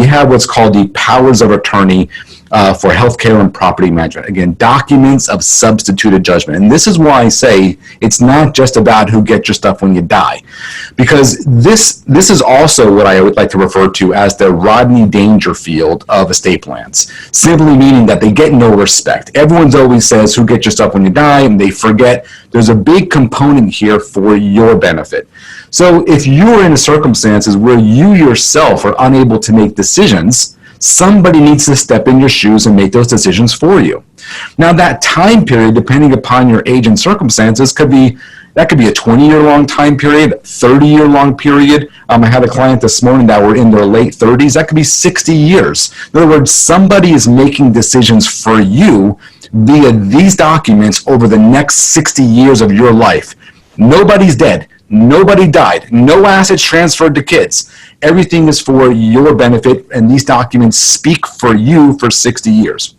have what's called the powers of attorney for healthcare and property management. Again, documents of substituted judgment. And this is why I say it's not just about who gets your stuff when you die, because this is also what I would like to refer to as the Rodney Dangerfield of estate plans, simply meaning that they get no respect. Everyone's always says who gets your stuff when you die, and they forget there's a big component here for your benefit. So if you're in circumstances where you yourself are unable to make decisions, somebody needs to step in your shoes and make those decisions for you. Now, that time period, depending upon your age and circumstances, could be a 20-year long time period, 30-year long period. I had a client this morning that were in their late 30s. That could be 60 years. In other words, somebody is making decisions for you via these documents over the next 60 years of your life. Nobody's dead. Nobody died. No assets transferred to kids. Everything is for your benefit, and these documents speak for you for 60 years.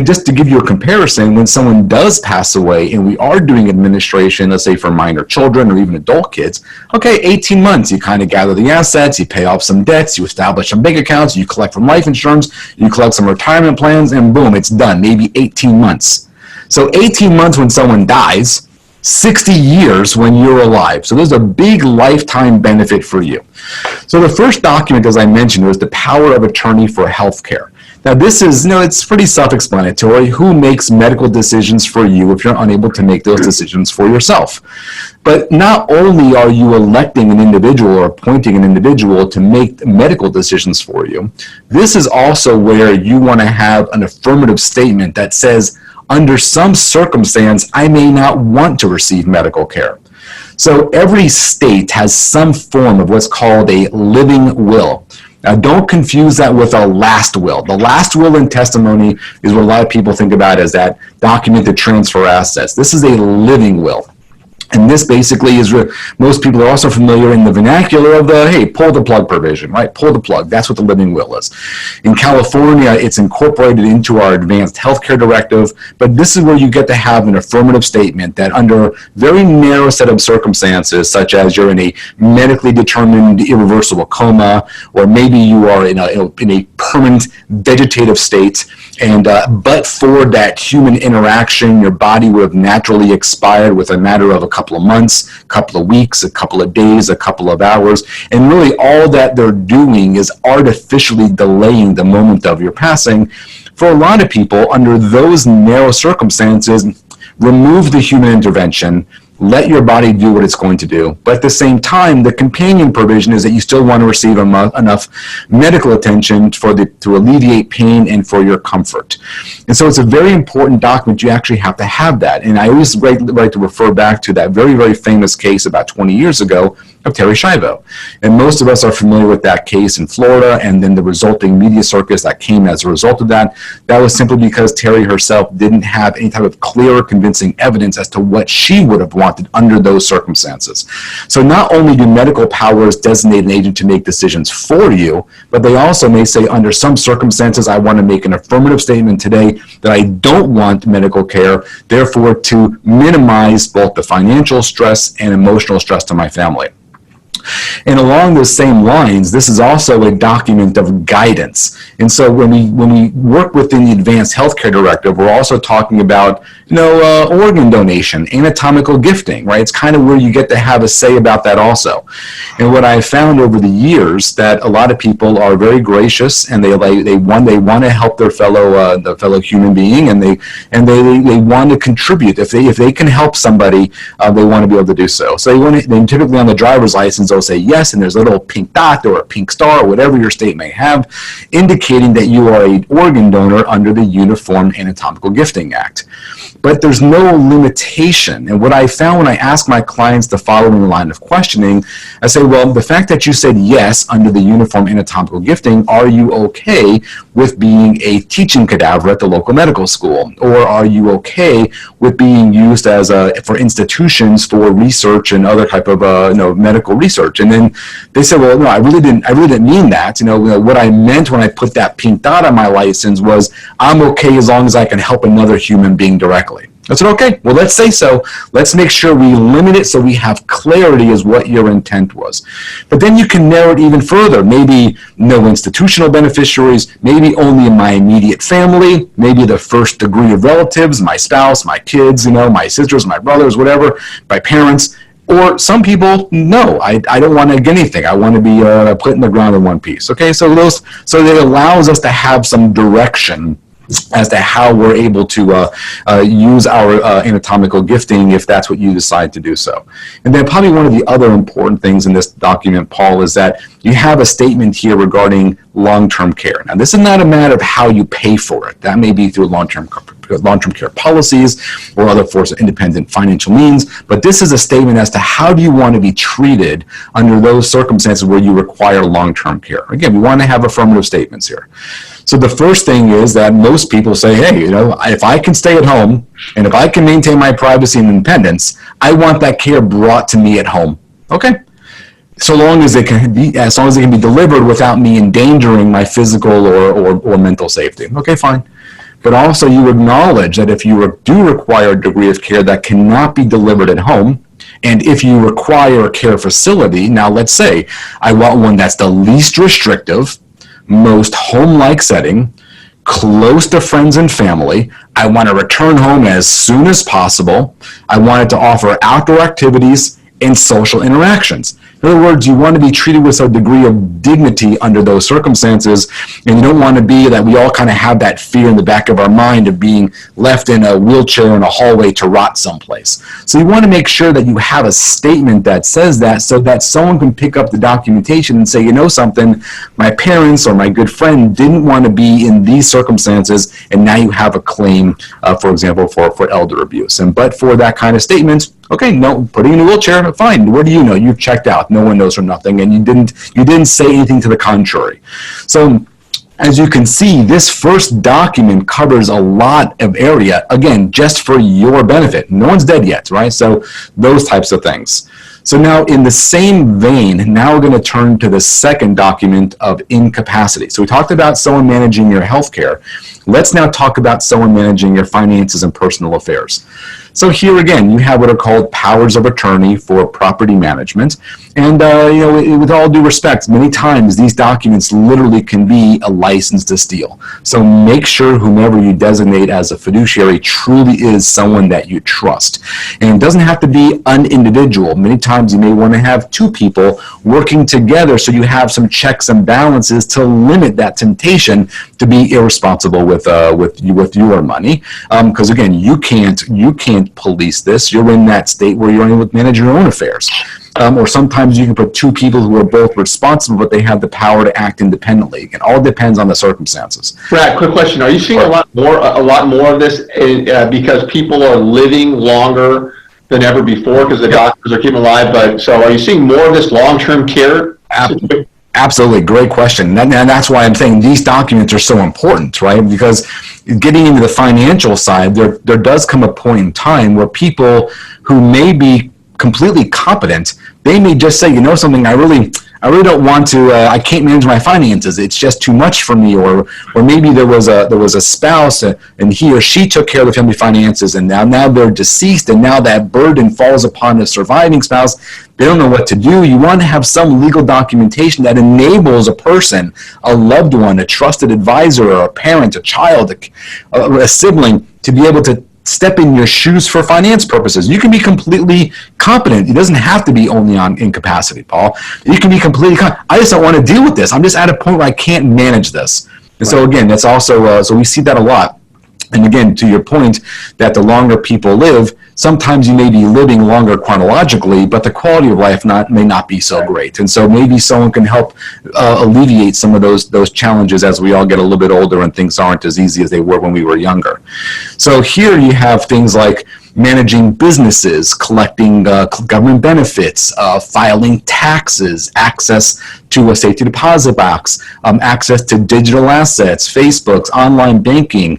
Just to give you a comparison, when someone does pass away and we are doing administration, let's say for minor children or even adult kids, okay, 18 months, you kind of gather the assets, you pay off some debts, you establish some bank accounts, you collect from life insurance, you collect some retirement plans, and boom, it's done, maybe 18 months. So 18 months when someone dies, 60 years when you're alive. So there's a big lifetime benefit for you. So the first document, as I mentioned, was the power of attorney for healthcare. Now this is, it's pretty self-explanatory. Who makes medical decisions for you if you're unable to make those decisions for yourself? But not only are you electing an individual or appointing an individual to make medical decisions for you, this is also where you want to have an affirmative statement that says, under some circumstance, I may not want to receive medical care. So every state has some form of what's called a living will. Now, don't confuse that with a last will. The last will and testimony is what a lot of people think about as that document to transfer assets. This is a living will. And this basically is, most people are also familiar in the vernacular of the, hey, pull the plug provision, right? Pull the plug. That's what the living will is. In California, it's incorporated into our advanced healthcare directive, but this is where you get to have an affirmative statement that under very narrow set of circumstances, such as you're in a medically determined irreversible coma, or maybe you are in a permanent vegetative state, and but for that human interaction, your body would have naturally expired with a matter of a couple of months, a couple of weeks, a couple of days, a couple of hours, and really all that they're doing is artificially delaying the moment of your passing. For a lot of people, under those narrow circumstances, remove the human intervention, let your body do what it's going to do. But at the same time, the companion provision is that you still want to receive enough medical attention to alleviate pain and for your comfort. And so it's a very important document. You actually have to have that. And I always like to refer back to that very, very famous case about 20 years ago of Terri Schiavo. And most of us are familiar with that case in Florida and then the resulting media circus that came as a result of that. That was simply because Terri herself didn't have any type of clear or convincing evidence as to what she would have wanted under those circumstances. So not only do medical powers designate an agent to make decisions for you, but they also may say under some circumstances I want to make an affirmative statement today that I don't want medical care, therefore to minimize both the financial stress and emotional stress to my family. And along those same lines, this is also a document of guidance. And so when we work within the Advanced Healthcare Directive, we're also talking about, organ donation, anatomical gifting, right? It's kind of where you get to have a say about that also. And what I've found over the years that a lot of people are very gracious and they want to help their fellow human being, and they want to contribute. If they can help somebody, they want to be able to do so. So they typically on the driver's license they'll say yes, and there's a little pink dot or a pink star or whatever your state may have, indicating that you are an organ donor under the Uniform Anatomical Gifting Act. But there's no limitation. And what I found when I ask my clients the following line of questioning, I say, well, the fact that you said yes under the Uniform Anatomical Gifting, are you okay with being a teaching cadaver at the local medical school? Or are you okay with being used as for institutions for research and other type of medical research? And then they said, well, no, I really didn't mean that. What I meant when I put that pink dot on my license was I'm okay as long as I can help another human being directly. I said, okay, well, let's say so. Let's make sure we limit it so we have clarity as what your intent was. But then you can narrow it even further. Maybe no institutional beneficiaries, maybe only in my immediate family, maybe the first degree of relatives, my spouse, my kids, my sisters, my brothers, whatever, my parents. Or some people, no, I don't want to get anything. I want to be put in the ground in one piece. Okay, so it allows us to have some direction as to how we're able to use our anatomical gifting if that's what you decide to do so. And then probably one of the other important things in this document, Paul, is that you have a statement here regarding long-term care. Now, this is not a matter of how you pay for it. That may be through long-term care policies or other forms of independent financial means, but this is a statement as to how do you want to be treated under those circumstances where you require long-term care. Again, we want to have affirmative statements here. So the first thing is that most people say, hey, if I can stay at home and if I can maintain my privacy and independence, I want that care brought to me at home. Okay. So long as it can be delivered without me endangering my physical or mental safety. Okay, fine. But also you acknowledge that if you do require a degree of care that cannot be delivered at home, and if you require a care facility, now let's say I want one that's the least restrictive, most home-like setting, close to friends and family. I want to return home as soon as possible. I want it to offer outdoor activities and social interactions. In other words, you want to be treated with a degree of dignity under those circumstances, and you don't want to be that we all kind of have that fear in the back of our mind of being left in a wheelchair in a hallway to rot someplace. So you want to make sure that you have a statement that says that so that someone can pick up the documentation and say, you know something, my parents or my good friend didn't want to be in these circumstances, and now you have a claim, for example, for elder abuse. But for that kind of statement, okay, no, putting in a wheelchair, fine. What do you know? You've checked out. No one knows from nothing, and you didn't say anything to the contrary. So, as you can see, this first document covers a lot of area, again, just for your benefit. No one's dead yet, right? So, those types of things. So now, in the same vein, now we're going to turn to the second document of incapacity. So we talked about someone managing your health care. Let's now talk about someone managing your finances and personal affairs. So here again, you have what are called powers of attorney for property management. And with all due respect, many times these documents literally can be a license to steal. So make sure whomever you designate as a fiduciary truly is someone that you trust. And it doesn't have to be an individual. Many times you may want to have two people working together so you have some checks and balances to limit that temptation to be irresponsible with your money. Because again, you can't police this. You're in that state where you're able to manage your own affairs. Or sometimes you can put two people who are both responsible, but they have the power to act independently. It all depends on the circumstances. Brad, quick question: are you seeing a lot more of this because people are living longer than ever before because the doctors are keeping alive? But so, are you seeing more of this long-term care? Absolutely, great question. And that's why I'm saying these documents are so important, right? Because getting into the financial side, there does come a point in time where people who may be completely competent, they may just say, you know something, I really don't want to, I can't manage my finances. It's just too much for me. Or maybe there was a spouse and he or she took care of the family finances, and now they're deceased, and now that burden falls upon the surviving spouse. They don't know what to do. You want to have some legal documentation that enables a person, a loved one, a trusted advisor, or a parent, a child, a sibling, to be able to step in your shoes for finance purposes. You can be completely competent. It doesn't have to be only on incapacity, Paul. You can be completely competent. I just don't want to deal with this. I'm just at a point where I can't manage this. And so again, that's also, so we see that a lot. And again, to your point that the longer people live, sometimes you may be living longer chronologically, but the quality of life may not be so great. And so maybe someone can help alleviate some of those challenges as we all get a little bit older and things aren't as easy as they were when we were younger. So here you have things like managing businesses, collecting government benefits, filing taxes, access to a safety deposit box, access to digital assets, Facebook's, online banking,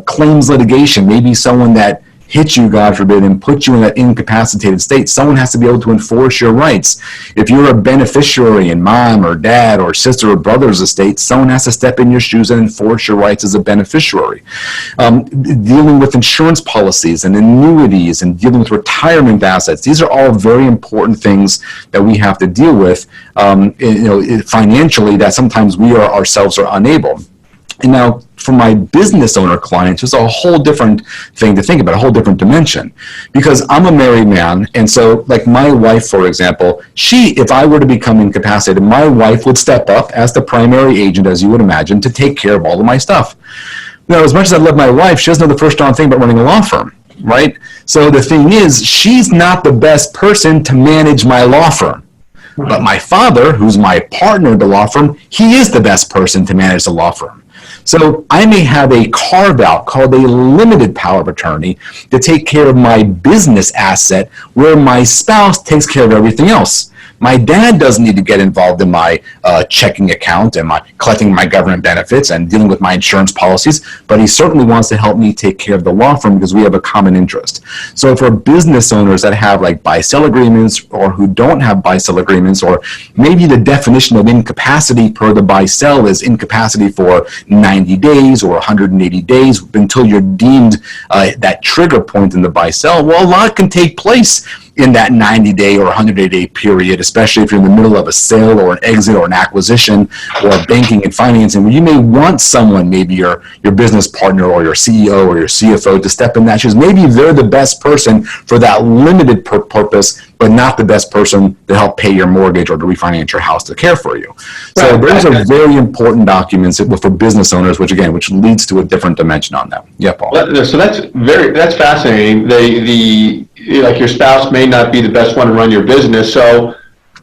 claims litigation, maybe someone that hit you, God forbid, and put you in that incapacitated state, someone has to be able to enforce your rights. If you're a beneficiary in mom or dad or sister or brother's estate, someone has to step in your shoes and enforce your rights as a beneficiary. Dealing with insurance policies and annuities and dealing with retirement assets, these are all very important things that we have to deal with financially, that sometimes we ourselves are unable. And now, for my business owner clients, it's a whole different thing to think about, a whole different dimension. Because I'm a married man, and so, like my wife, for example, if I were to become incapacitated, my wife would step up as the primary agent, as you would imagine, to take care of all of my stuff. Now, as much as I love my wife, she doesn't know the first darn thing about running a law firm, right? So the thing is, she's not the best person to manage my law firm. But my father, who's my partner in the law firm, he is the best person to manage the law firm. So I may have a carve-out called a limited power of attorney to take care of my business asset, where my spouse takes care of everything else. My dad doesn't need to get involved in my checking account and my collecting my government benefits and dealing with my insurance policies, but he certainly wants to help me take care of the law firm because we have a common interest. So for business owners that have like buy-sell agreements or who don't have buy-sell agreements, or maybe the definition of incapacity per the buy-sell is incapacity for 90 days or 180 days until you're deemed that trigger point in the buy-sell, well, a lot can take place in that 90-day or 180-day period, especially if you're in the middle of a sale or an exit or an acquisition or banking and financing, where you may want someone, maybe your business partner or your CEO or your CFO, to step in that shoes. Maybe they're the best person for that limited purpose, but not the best person to help pay your mortgage or to refinance your house to care for you. So those are very important documents for business owners, which leads to a different dimension on that. Yeah, Paul. So that's fascinating. Like your spouse may not be the best one to run your business, so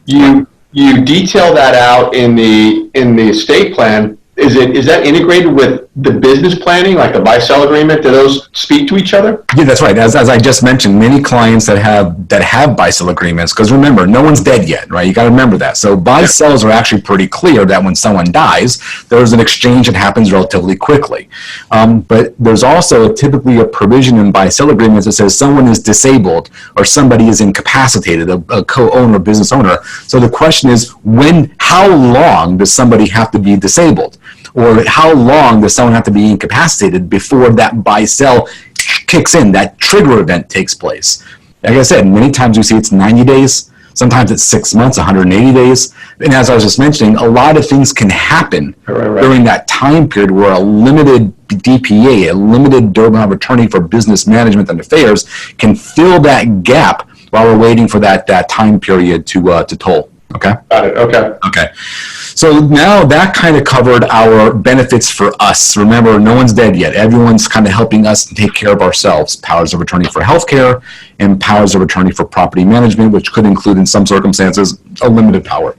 you detail that out in the estate plan. Is that integrated with the business planning, like the buy-sell agreement? Do those speak to each other? Yeah, that's right. As I just mentioned, many clients that have buy-sell agreements, because remember, no one's dead yet, right? You got to remember that. So buy-sells are actually pretty clear that when someone dies, there's an exchange that happens relatively quickly. But there's also typically a provision in buy-sell agreements that says someone is disabled or somebody is incapacitated, a co-owner, business owner. So the question is, how long does somebody have to be disabled? Or how long does someone have to be incapacitated before that buy-sell kicks in, that trigger event takes place? Like I said, many times we see it's 90 days, sometimes it's 6 months, 180 days. And as I was just mentioning, a lot of things can happen during that time period where a limited DPA, a limited durable power of attorney for business management and affairs, can fill that gap while we're waiting for that time period to toll. Okay? Got it. Okay. So now that kind of covered our benefits for us. Remember, no one's dead yet. Everyone's kind of helping us take care of ourselves. Powers of attorney for healthcare and powers of attorney for property management, which could include, in some circumstances, a limited power.